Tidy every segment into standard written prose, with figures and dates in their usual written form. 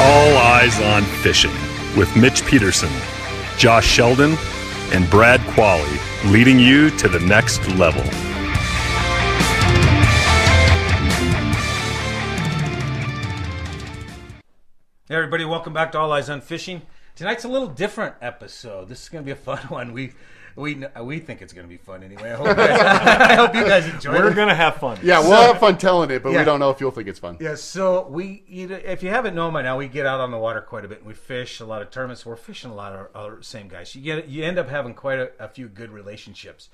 All Eyes on Fishing with Mitch Peterson, Josh Sheldon, and Brad Qualley, leading you to the next level. Hey everybody, welcome back to All Eyes on Fishing. Tonight's a little different episode. This is going to be a fun one. We think it's going to be fun anyway. I hope you guys enjoy it. We're going to have fun. Yeah, we'll have fun telling it, but we don't know if you'll think it's fun. Yeah, so if you haven't known by now, we get out on the water quite a bit and we fish a lot of tournaments. We're fishing a lot of other same guys. You end up having quite a few good relationships.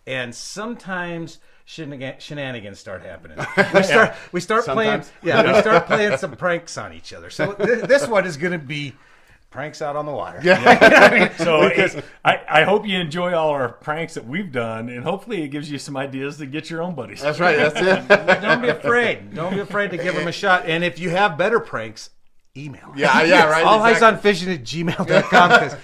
And sometimes shenanigans start happening. We start playing some pranks on each other. So this one is going to be pranks out on the water. Yeah. So I hope you enjoy all our pranks that we've done, and hopefully it gives you some ideas to get your own buddies. That's right. That's it. Don't be afraid. Don't be afraid to give them a shot. And if you have better pranks, email. Yeah, right. Alleyesonfishing@gmail.com because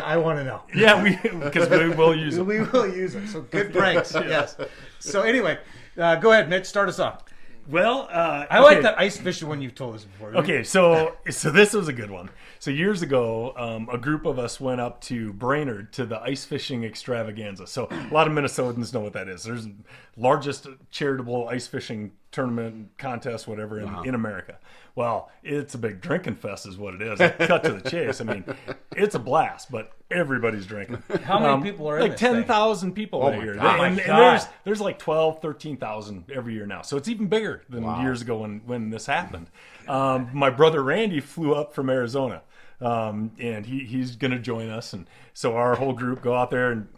I want to know. Yeah, because we will use them. We will use them. So good pranks. Yes. So anyway, go ahead, Mitch. Start us off. Well, I like that ice fishing one you've told us before. Okay, so this was a good one. So years ago, a group of us went up to Brainerd to the ice fishing extravaganza. So a lot of Minnesotans know what that is. There's the largest charitable ice fishing tournament, contest, whatever, in America. Well, it's a big drinking fest is what it is. Cut to the chase. I mean, it's a blast, but everybody's drinking. How many people are in like this 10,000 people a year. And there's like 13,000 every year now. So it's even bigger than years ago when this happened. My brother Randy flew up from Arizona, and he's going to join us. And so our whole group go out there and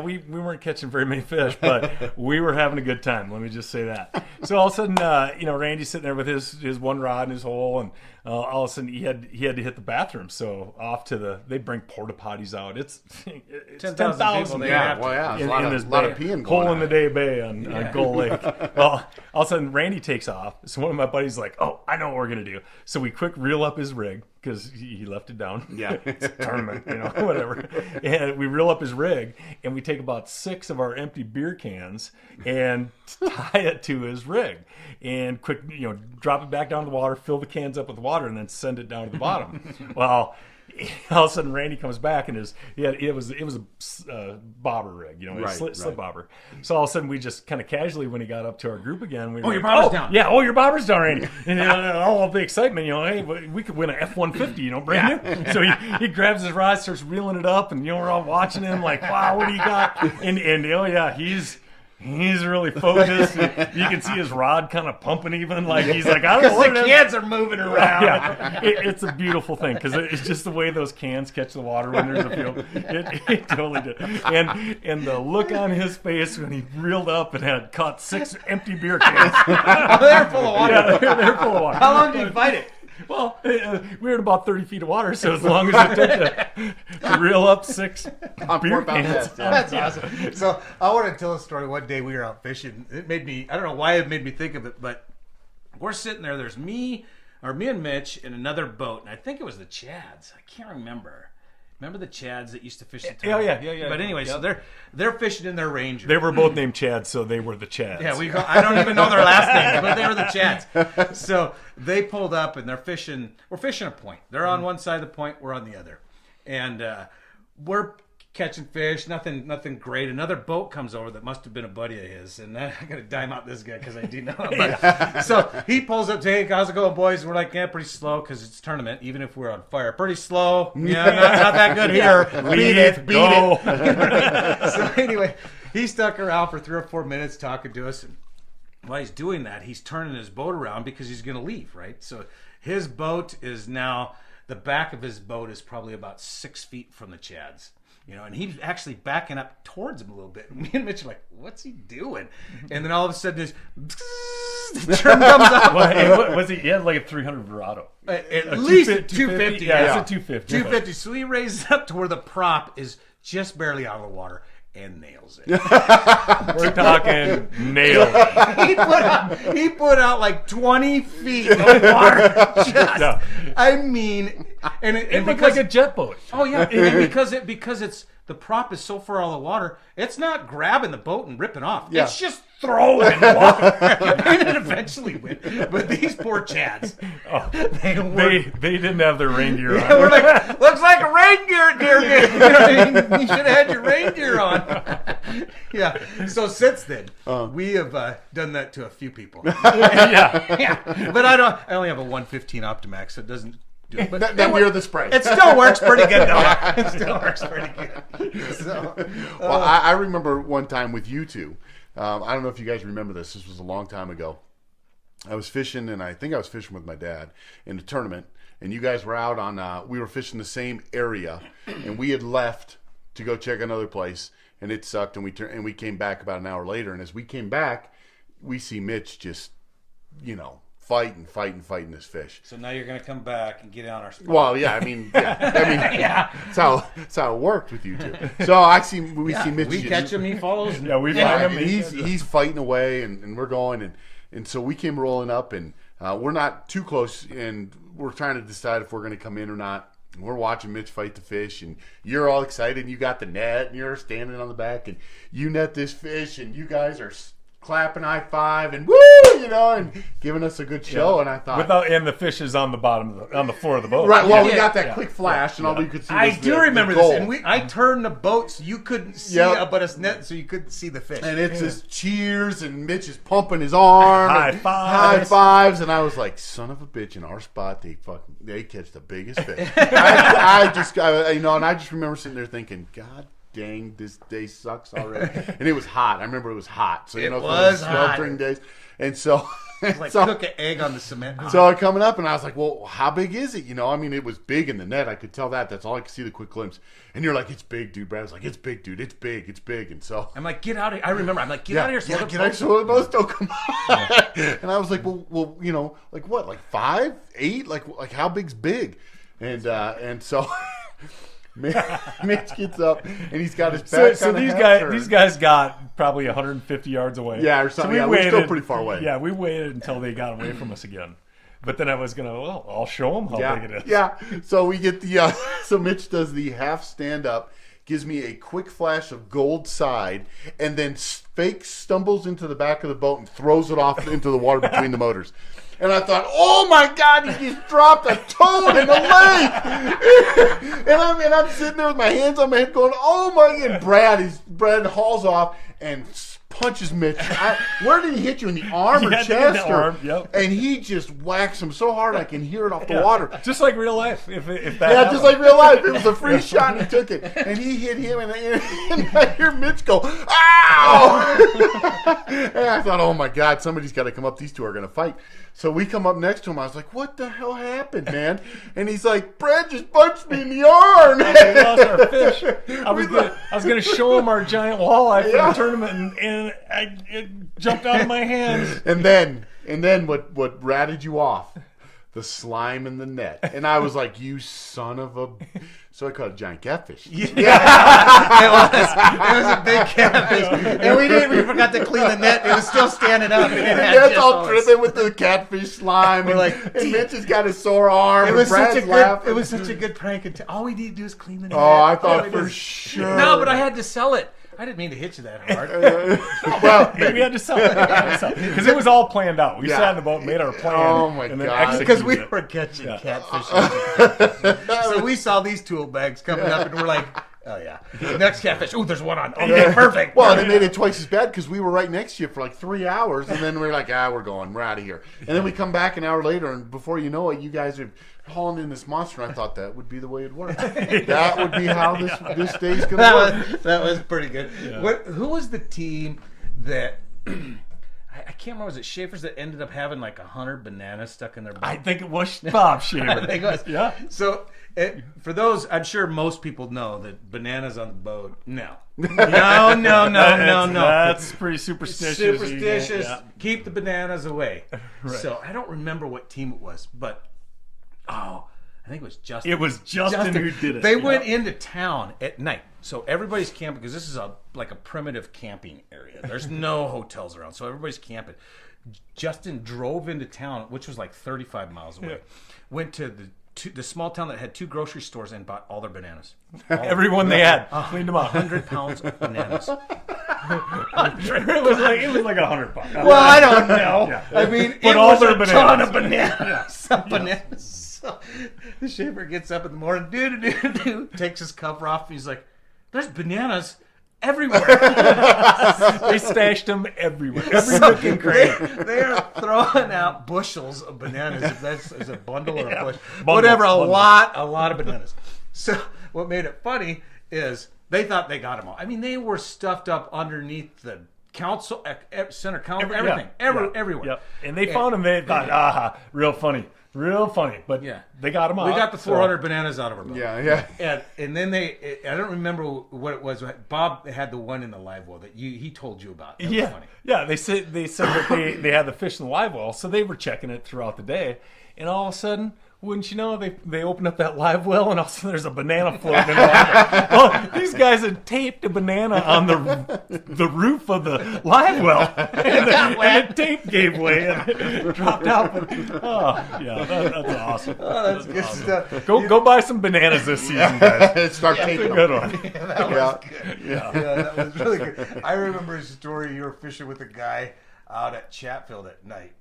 we weren't catching very many fish, but we were having a good time. Let me just say that. So all of a sudden, Randy's sitting there with his one rod and his hole, and all of a sudden he had to hit the bathroom. So off to they bring porta potties out. It's 10,000 people. Yeah, in this a lot of peeing hole going in the day bay on Gull Lake. Well, all of a sudden Randy takes off. So one of my buddies is like, "Oh, I know what we're gonna do." So we quick reel up his rig because he left it down. Yeah, it's a tournament, whatever. And we reel up his rig, and we take about 6 of our empty beer cans and tie it to his rig, and quick, drop it back down to the water, fill the cans up with water, and then send it down to the bottom. Well, all of a sudden Randy comes back and it was a bobber rig, slip bobber. So all of a sudden we just kind of casually, when he got up to our group again, your bobber's down. Yeah, your bobber's down, Randy. And all of the excitement, hey, we could win an F-150, brand new. So he grabs his rod, starts reeling it up, and we're all watching him like, wow, what do you got? And he's really focused. You can see his rod kind of pumping even. Like he's like, I don't know what the cans are moving around. Yeah, it's a beautiful thing because it's just the way those cans catch the water when there's a field. It totally did. And the look on his face when he reeled up and had caught 6 empty beer cans. They're full of water. Yeah, they're full of water. How long did you fight it? Well, we were in about 30 feet of water, so as long as it took to reel up 6 beer cans. That's awesome. So I want to tell a story. One day we were out fishing. It made me, I don't know why it made me think of it, but we're sitting there. There's me and Mitch in another boat, and I think it was the Chads. I can't remember. Remember the Chads that used to fish the time? Yeah. But anyway, so they're fishing in their Ranger. They were both named Chad, so they were the Chads. Yeah, I don't even know their last names, but they were the Chads. So they pulled up and they're fishing. We're fishing a point. They're on one side of the point. We're on the other, and we're catching fish. Nothing great. Another boat comes over that must have been a buddy of his, and I got to dime out this guy because I do know him. But, so he pulls up, "Hey, how's it going, boys?" And we're like, "Yeah, pretty slow because it's tournament. Even if we're on fire, pretty slow. Yeah, not that good here. Beat it." So anyway, he stuck around for 3 or 4 minutes talking to us, and while he's doing that, he's turning his boat around because he's going to leave, right? So his boat is now, the back of his boat is probably about 6 feet from the Chads. And he's actually backing up towards him a little bit. And me and Mitch are like, what's he doing? And then all of a sudden, this trim comes up. Was he had like a 300 Verado. At least 250. Yeah, it's a 250. 250. So he raises up to where the prop is just barely out of the water and nails it. We're talking nailed it. He put out like 20 feet of water. I mean, and it looked like a jet boat. Oh yeah, and because it's the prop is so far out of the water, it's not grabbing the boat and ripping off. Yeah. It's just throwing water. And it eventually went. But these poor Chads, They didn't have their reindeer on. we're like, looks like a reindeer deer game. You know what I mean? You should have had your reindeer on. Yeah. So since then, we have done that to a few people. Yeah. But I only have a 115 Optimax, so it doesn't do it. But Then we're the spray. it still works pretty good, though. It still works pretty good. So, Well, I remember one time with you two. I don't know if you guys remember this. This was a long time ago. I was fishing, and I think I was fishing with my dad in a tournament. And you guys were out on. We were fishing the same area, and we had left to go check another place, and it sucked. And we came back about an hour later. And as we came back, we see Mitch just, fighting this fish. so now you're going to come back and get on our spot. Well, yeah, that's how it worked with you two. So we see Mitch. We catch him, he follows. Yeah, we find him. He's fighting away, and we're going, and so we came rolling up, and we're not too close, and we're trying to decide if we're going to come in or not. And we're watching Mitch fight the fish, and you're all excited, and you got the net, and you're standing on the back, and you net this fish, and you guys are clapping high five and woo, and giving us a good show. And I thought, and the fish is on the on the floor of the boat. right? Well, we got that quick flash, and all you could see. I Was do the remember goal. this, and I turned the boat so you couldn't see but it's net, so you couldn't see the fish. And it's just cheers, and Mitch is pumping his arm, High and fives. high fives, and I was like, son of a bitch! In our spot, they catch the biggest fish. I just remember sitting there thinking, God dang, this day sucks already. And it was hot. I remember it was hot. So It for was the hot. sweltering days, and so. It's like so, cook an egg on the cement. So coming up, and I was like, well, how big is it? It was big in the net. I could tell that. That's all I could see, the quick glimpse. And you're like, it's big, dude. Brad was like, it's big, dude. It's big. It's big. And so I'm like, get out of here. I remember. I'm like, get out of here. So get out so the boats don't come on. And I was like, well, like what? Like 5, 8? Like how big's big? And so Mitch gets up, and he's got his back. So these guys got probably 150 yards away. Yeah, or something. So we're still pretty far away. Yeah, we waited until they got away from us again. But then I was I'll show them how big it is. Yeah. So we get the so Mitch does the half stand up, gives me a quick flash of gold side, and then fake stumbles into the back of the boat and throws it off into the water between the motors. And I thought, oh my God, he just dropped a toad in the lake. and I'm sitting there with my hands on my head going, oh my God. And Brad hauls off and punches Mitch. Where did he hit you? In the arm or chest? In the arm, yep. And he just whacks him so hard I can hear it off the water. Just like real life. If that Yeah, just like real life. It was a free shot and he took it. And he hit him and I hear Mitch go, ow! And I thought, oh my God, somebody's got to come up. These two are going to fight. So we come up next to him. I was like, what the hell happened, man? And he's like, Brad just punched me in the arm. We lost our fish. I was gonna show him our giant walleye for the tournament, and it jumped out of my hands. And then what ratted you off? The slime in the net. And I was like, you son of a... So I caught a giant catfish. Yeah. It was a big catfish. And we forgot to clean the net. It was still standing up. And That's all dripping with the catfish slime. And Mitch has got a sore arm. It was such a good prank. All we need to do is clean the net. Oh, I thought for sure. No, but I had to sell it. I didn't mean to hit you that hard. Well, we had to sell it because it was all planned out. We sat in the boat, made our plan. Oh my and then God! Because we were catching catfish. So we saw these tool bags coming up, and we're like, oh yeah, next catfish. Oh, there's one on. Okay, perfect. Well, they made it twice as bad because we were right next to you for like 3 hours, and then we're like, we're going, we're out of here. And then we come back an hour later, and before you know it, you guys are hauling in this monster. I thought that would be the way it'd work. That would be how this day's gonna work. That was pretty good. Yeah. Who was the team that? I can't remember. Was it Schaefer's that ended up having like 100 bananas stuck in their boat? I think it was Bob Schaefer. I think it was. Yeah. So for those, I'm sure most people know that bananas on the boat. No. That's pretty superstitious. Superstitious. Yeah. Keep the bananas away. Right. So I don't remember what team it was, but I think it was Justin. It was Justin who did it. They went into town at night. So everybody's camping because this is like a primitive camping area. There's no hotels around. So everybody's camping. Justin drove into town, which was like 35 miles away. Yeah. Went to the the small town that had 2 grocery stores and bought all their bananas. Everyone they had cleaned them up. 100 pounds of bananas. It was like $100. Well, I don't know. Yeah. I mean, But it all was their a bananas. ton of bananas. Some bananas. So the shaver gets up in the morning, takes his cover off. He's like, "There's bananas everywhere." They stashed them everywhere. Every nook and cranny. They are throwing out bushels of bananas. If that's is a bundle or a bush, Bundle, whatever. A bundle. lot of bananas. So what made it funny is they thought they got them all. I mean, they were stuffed up underneath the council, center council, everything, everywhere. Yep. And they found them. They thought, real funny. But they got them out. We got the 400 bananas out of our boat. Yeah. And then I don't remember what it was. Bob had the one in the live well that he told you about. That was funny. Yeah. They said that they had the fish in the live well, so they were checking it throughout the day, and all of a sudden, wouldn't you know, they opened up that live well, and all of a sudden there's a banana floating in the live well. Well, these guys had taped a banana on the roof of the live well, and the tape gave way and it dropped out. But, that's awesome. That's good stuff. Go buy some bananas this season, guys. Start taping Good them. one. That was good. Yeah, that was really good. I remember a story. You were fishing with a guy out at Chatfield at night.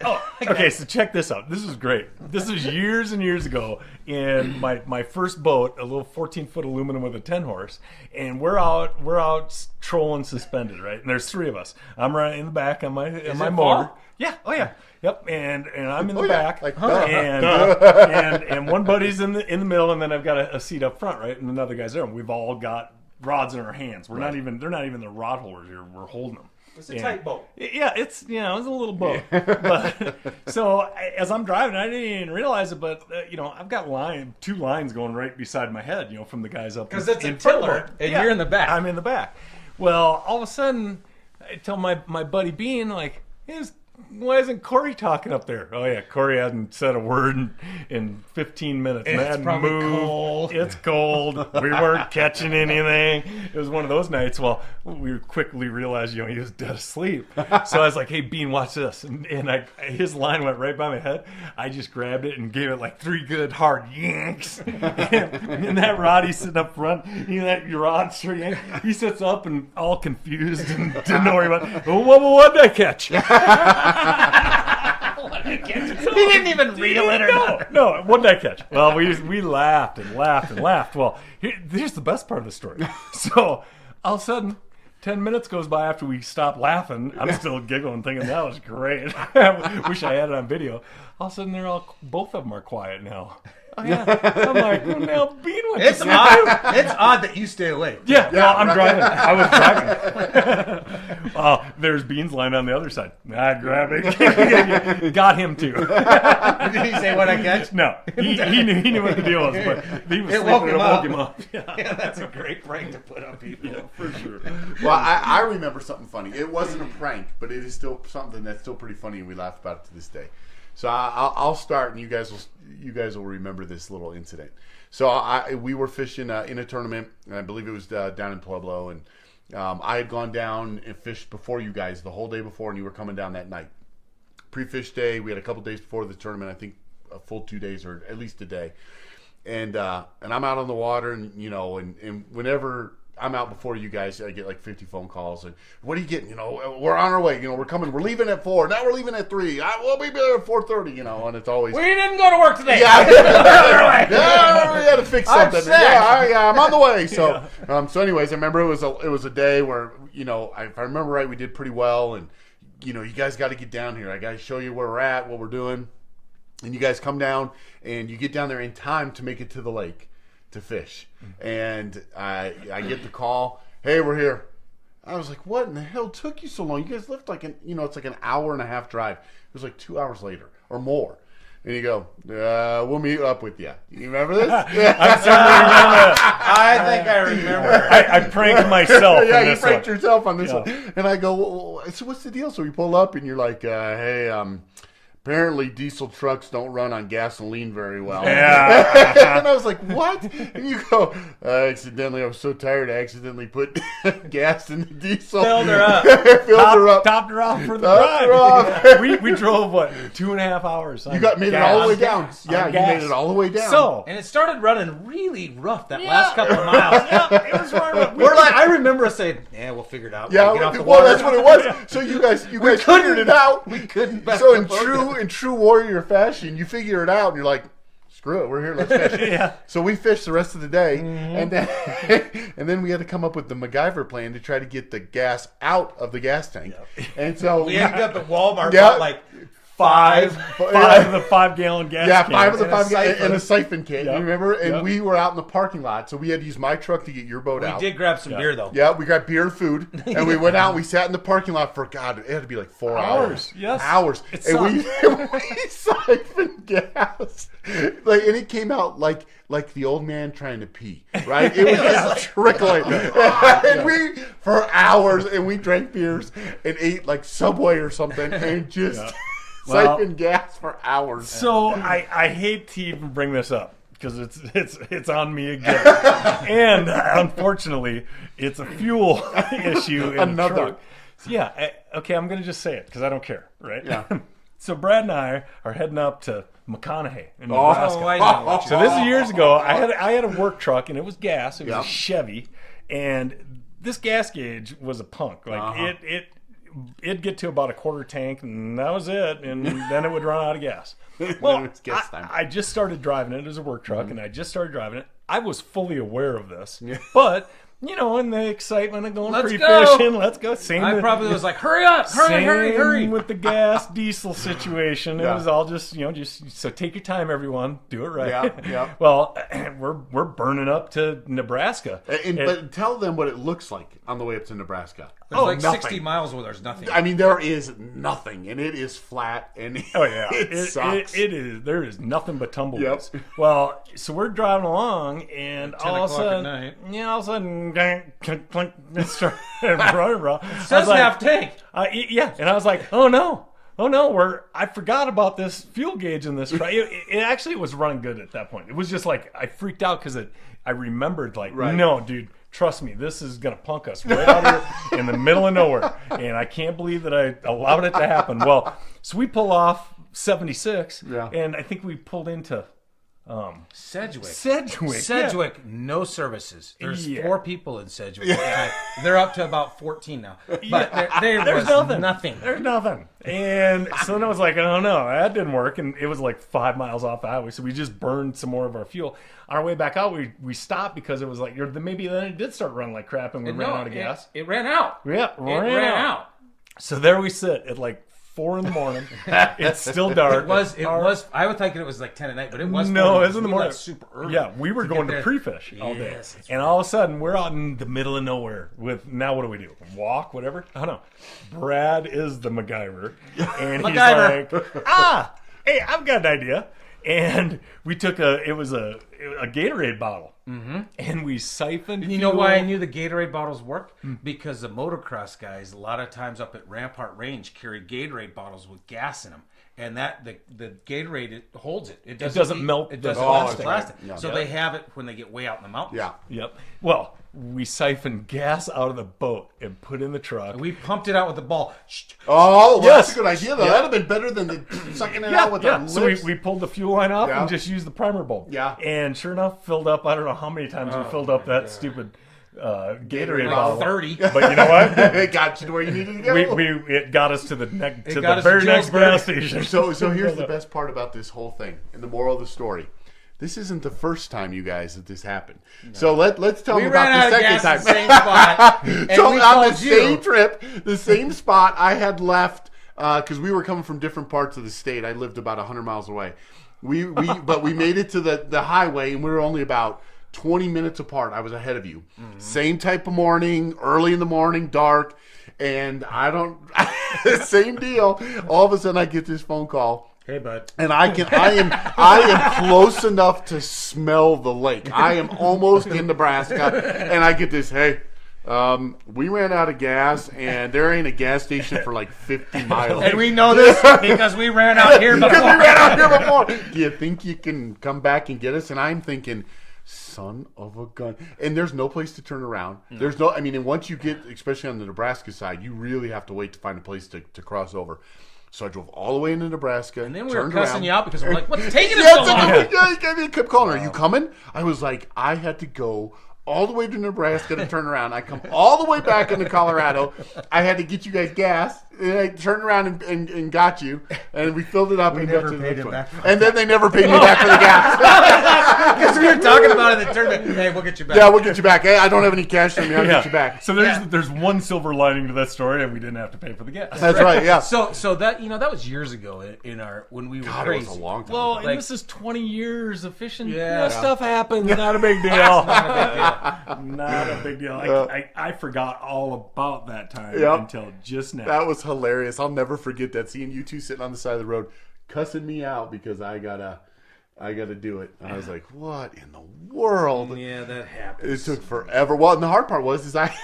Oh, okay, so check this out. This is great. This is years and years ago in my first boat, a little 14-foot aluminum with a 10-horse, and we're out trolling suspended, right? And there's 3 of us. I'm right in the back on my motor. fall? Yeah. Oh yeah. Yep. And I'm in the back, Like, and one buddy's in the middle, and then I've got a seat up front, right? And another guy's there. And we've all got rods in our hands. They're not even the rod holders here. We're holding them. It's a tight boat. Yeah, it's a little boat. But so as I'm driving, I didn't even realize it, but I've got 2 lines going right beside my head, from the guys up Because it's a in front of the tiller, boat. and you're in the back. I'm in the back. Well, all of a sudden, I tell my buddy Bean, like, why isn't Corey talking up there? Oh yeah, Corey hasn't said a word in 15 minutes. It's probably cold. It's cold. We weren't catching anything. It was one of those nights. Well, we quickly realized, he was dead asleep. So I was like, "Hey, Bean, watch this." And his line went right by my head. I just grabbed it and gave it like 3 good hard yanks. And that rod, he's sitting up front. That rod straight yank. He sits up and all confused and didn't know where he went. What did I catch? He didn't even reel it or nothing. No, what did I catch? Well, we laughed and laughed and laughed. Well, here's the best part of the story. So all of a sudden, 10 minutes goes by after we stop laughing. I'm still giggling, thinking that was great. Wish I had it on video. All of a sudden, both of them are quiet now. Oh yeah. I'm like, well, now Bean went to sleep. It's odd that you stay awake. Yeah, well, I'm driving. I was driving. There's Bean's line on the other side. I grabbed it. Got him too. Did he say what I catch? No, he knew what the deal was, but he was It woke sleeping. him It up. woke him up. Yeah, that's a great prank to put on people. Yeah, for sure. Well, I remember something funny. It wasn't a prank, but it is still something that's still pretty funny, and we laugh about it to this day. So I'll start, and you guys will remember this little incident. So we were fishing in a tournament, and I believe it was down in Pueblo, and I had gone down and fished before you guys the whole day before, and you were coming down that night. Pre-fish day, we had a couple days before the tournament. I think a full 2 days or at least a day, and I'm out on the water, and and whenever I'm out before you guys, I get like 50 phone calls. And what are you getting? We're on our way. We're coming. We're leaving at 4. Now we're leaving at 3. We'll be there at 4:30. And it's always. We didn't go to work today. Yeah, we had to fix something. I'm on the way. So, so anyways, I remember it was a day where if I remember right, we did pretty well, and you guys got to get down here. I got to show you where we're at, what we're doing, and you guys come down, and you get down there in time to make it to the lake to fish. And I get the call, "Hey, we're here." I was like, "What in the hell took you so long? You guys left like it's like an hour and a half drive." It was like 2 hours later or more. And you go, "We'll meet up with you." You remember this? I certainly remember. I think I remember. I pranked myself. Yeah, in you this pranked one. yourself on this one. And I go, "So what's the deal?" So we pull up, and you're like, "Hey, apparently diesel trucks don't run on gasoline very well. Yeah. And I was like, what? And you go, I was so tired, I accidentally put gas in the diesel. Filled her up. Topped her off for the Topped her drive. off. we drove, 2.5 hours? You made it all the way down. Yeah, you made it all the way down. So, And it started running really rough that last couple of miles. it was running. We're like, I remember us saying, "Yeah, we'll figure it out." Yeah, Get off the well, water. that's what it was. So you guys figured it out. We couldn't. back So up over. in true warrior fashion, you figure it out, and you're like, "Screw it, we're here. Let's fish." Yeah. So we fished the rest of the day, and then we had to come up with the MacGyver plan to try to get the gas out of the gas tank. And so We ended up at Walmart. Yeah. Like five of the 5-gallon gas yeah, cans. 5 of the And a 5 siphon. and a siphon kit. Yep. You remember? And Yep. we were out in the parking lot, so we had to use my truck to get your boat we out. did grab some beer though. Yeah, we got beer and food, and we went out and we sat in the parking lot for, God, it had to be like 4 hours. Yes. Hours. It And we siphoned gas. Like, and it came out like the old man trying to pee, right? It was just trickling. And we, for hours, and we drank beers and ate like Subway or something and just siphoned gas for hours. So I hate to even bring this up because it's on me again, and unfortunately, it's a fuel issue in Another. the truck. So yeah, okay, I'm gonna just say it because I don't care, right? Yeah. So Brad and I are heading up to McConaughey in Nebraska. Oh, I know. What So this is years ago. I had a work truck and it was gas. It was Yeah. a Chevy, and this gas gauge was a punk. Like it'd get to about a quarter tank, and that was it. And then it would run out of gas. Well, It's gas time. I just started driving it as a work truck, and I just started driving it. I was fully aware of this, but in the excitement of going Let's pre-fishing, go. let's go. Same I with- probably was like, "Hurry up! Hurry! same with the gas diesel situation. It Yeah. was all just so take your time, everyone. Do it right. Yeah, yeah. Well, we're burning up to Nebraska. But tell them what it looks like on the way up to Nebraska. There's like nothing. 60 miles where there's nothing." I mean, there is nothing, and it is flat, and Oh yeah, it sucks. It is. There is nothing but tumbleweeds. Yep. Well, so we're driving along, and 10 all of a o'clock at sudden, night. all of a sudden, clink, clink, start running, bro. It says half tank. Yeah, and I was like, oh no, I forgot about this fuel gauge in this truck. It actually was running good at that point. It was just like I freaked out because I remembered like, Right. no, dude. Trust me, this is going to punk us right out here in the middle of nowhere. And I can't believe that I allowed it to happen. Well, so we pull off 76, Yeah. and I think we pulled into Sedgwick. Sedgwick. No services. There's Yeah. 4 people in Sedgwick. They're up to about 14 now. But there There's was nothing. There's nothing. And so then I was like, oh no, that didn't work. And it was like 5 miles off the highway. So we just burned some more of our fuel. On our way back out, we stopped because it was like, maybe then it did start running like crap and we ran out of gas. It ran out. Yeah, It ran out. So there we sit at like 4 in the morning. It's still dark. It was. I was thinking it was like 10 at night, but it was. No, 4 it was in the we morning. left super early. Yeah, we were going get to there. pre-fish all day. Yes, that's And all of a sudden, we're out in the middle of nowhere with, now what do? Walk, whatever? I don't know. Brad is the MacGyver. And he's MacGyver. like, hey, I've got an idea. And we took a Gatorade bottle. Mm-hmm. And we siphoned You know fuel. why I knew the Gatorade bottles worked? Because the motocross guys, a lot of times up at Rampart Range, carry Gatorade bottles with gas in them. And that the Gatorade, it holds it. It doesn't melt It the doesn't plastic. melt plastic. Yeah. So they have it when they get way out in the mountains. Yeah. Yep. Well, we siphoned gas out of the boat and put in the truck. And we pumped it out with the ball. Oh, well, Yes. that's a good idea, though. That'd have been better than the sucking it out with our lips. So we pulled the fuel line off Yeah. and just used the primer bulb. Yeah. And sure enough, filled up, I don't know how many times we filled up that stupid Gatorade About bottle. 30. But you know what? it got you to where you needed to go. It got us to the got us very to next Jonesburg. gas station. So here's the best part about this whole thing, and the moral of the story. This isn't the first time, you guys, that this happened. No. So let's tell We them ran about out the of second gas time. at the same spot. And So we on the called same you. trip, the same spot, I had left because we were coming from different parts of the state. I lived about 100 miles away. But we made it to the highway, and we were only about 20 minutes apart. I was ahead of you. Mm-hmm. Same type of morning, early in the morning, dark, and same deal. All of a sudden, I get this phone call. Hey, bud. And I am close enough to smell the lake. I am almost in Nebraska, and I get this, hey, We ran out of gas, and there ain't a gas station for like 50 miles. And we know this because we ran out here before. Do you think you can come back and get us? And I'm thinking, son of a gun. And there's no place to turn around. There's no, I mean, and once you get, especially on the Nebraska side, you really have to wait to find a place to cross over. So I drove all the way into Nebraska. And then we were cussing you out because we're like, what's taking us so long? Yeah, you kept calling, are you coming? I was like, I had to go all the way to Nebraska to turn around. I come all the way back into Colorado. I had to get you guys gas. And I turned around and got you. And we filled it up. We and never got to paid the him back. And then they never paid me back for the gas. Because we were talking about it in the tournament. Hey, we'll get you back. Yeah, we'll get you back. Hey, I don't have any cash on me. I'll get you back. So there's one silver lining to that story, and we didn't have to pay for the gas. That's right, yeah. So that that was years ago in our when we were God, crazy. it was a long time Well, ago. and this is 20 years of fishing. Yeah. Stuff happens. Not a big deal. Not a big deal. I forgot all about that time until just now. That was hilarious. I'll never forget that, seeing you two sitting on the side of the road cussing me out because I gotta do it. And I was like, what in the world? Yeah, that happens. It took forever. Well, and the hard part was I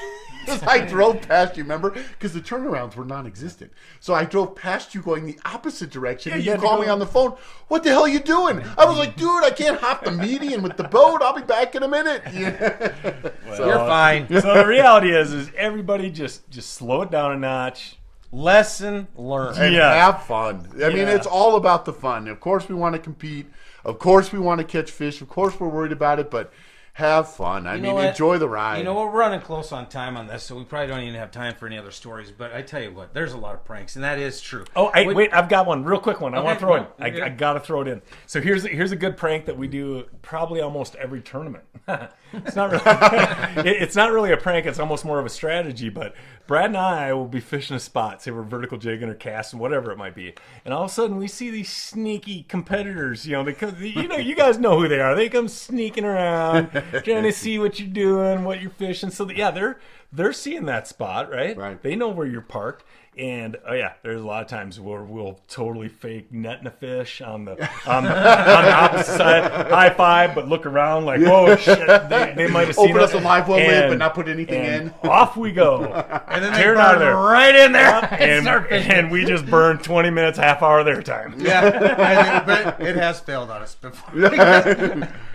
drove past you, remember? Because the turnarounds were non-existent. So I drove past you going the opposite direction, and you called me on the phone. What the hell are you doing? I was like, dude, I can't hop the median with the boat. I'll be back in a minute. So, you're fine. So the reality is everybody just slow it down a notch. Lesson learned. And have fun. I mean, it's all about the fun. Of course we want to compete. Of course we want to catch fish. Of course we're worried about it, but have fun. I mean, enjoy the ride. You know, we're running close on time on this, so we probably don't even have time for any other stories. But I tell you what, there's a lot of pranks, and that is true. Oh, wait, I've got one, real quick one. I want to throw it. Okay. I got to throw it in. So here's a good prank that we do probably almost every tournament. It's not really it's not really a prank. It's almost more of a strategy. But Brad and I will be fishing a spot, say we're vertical jigging or casting, whatever it might be, and all of a sudden we see these sneaky competitors. You know, they come. You guys know who they are. They come sneaking around, trying to see what you're doing, what you're fishing. So they're seeing that spot, right? Right. They know where you're parked. And there's a lot of times where we'll totally fake netting a fish on the opposite side, high five, but look around like, whoa, shit, they might have seen Open us. us a live well lid, but not put anything in. Off we go. And then they Tear it out of there. right in there and start fishing. And we just burned 20 minutes, half hour of their time. Yeah, but it has failed on us before.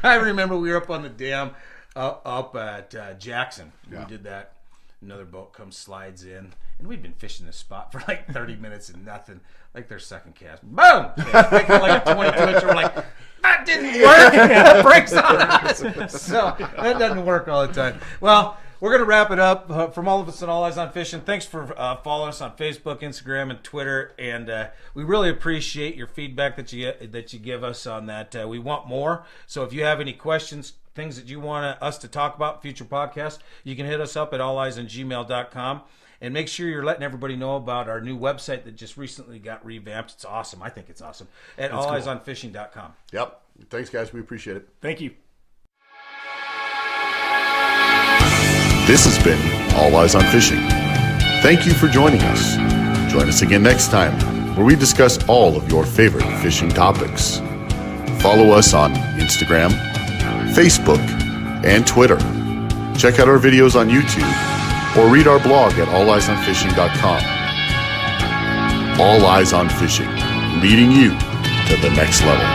I remember we were up on the dam up at Jackson. We did that. Another boat comes, slides in, and we'd been fishing this spot for like 30 minutes and nothing. Like their second cast, boom! Like a 22-incher. We're like, that didn't work. That breaks on us. So that doesn't work all the time. Well, we're gonna wrap it up. From all of us at All Eyes on Fishing, thanks for following us on Facebook, Instagram, and Twitter. And we really appreciate your feedback that you give us on that. We want more. So if you have any questions, things that you want us to talk about in future podcasts, you can hit us up at alleyesongmail.com. And make sure you're letting everybody know about our new website that just recently got revamped. It's awesome. I think it's awesome. At alleyesonfishing.com. Yep. Thanks, guys. We appreciate it. Thank you. This has been All Eyes on Fishing. Thank you for joining us. Join us again next time, where we discuss all of your favorite fishing topics. Follow us on Instagram, Facebook, and Twitter. Check out our videos on YouTube or read our blog at alleyesonfishing.com. All Eyes on Fishing, leading you to the next level.